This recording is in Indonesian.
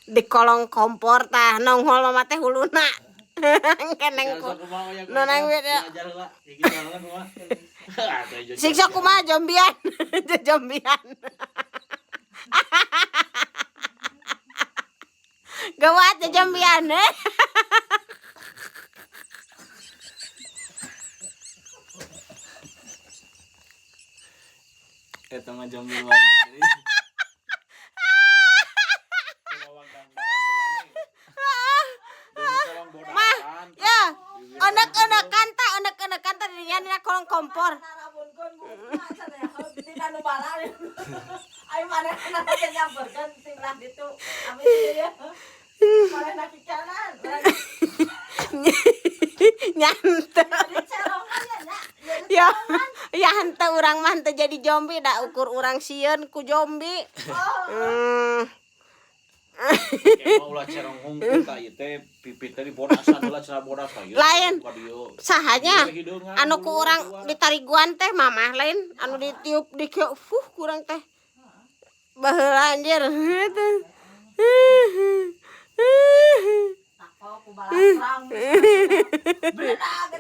di kolong kompor tah nongol mama teh huluna. Keneng ku. Nonang beda. Siksa kumaha jombian. Jombian. Gawat jombian. Eta mah jambi luar negeri. Mah, ya, anak-anakan tah dina kolong kompor. Ayo mana kenapa nyamperkan tinglah ditu. Amin ya. Mana nak kanan. Nyanta. Ya, ya hante urang mah henteu jadi zombie da ukur urang sieun ku zombie. Mau ulah cerong hungkul ka ieu teh pipit teh dibodasan ulah cenah bodas ka ieu. Lain. Sahanya anu ku urang ditariguan teh mamah lain anu ditiup di kieu kurang teh. Baheula anjir. Aku balas perang. Beda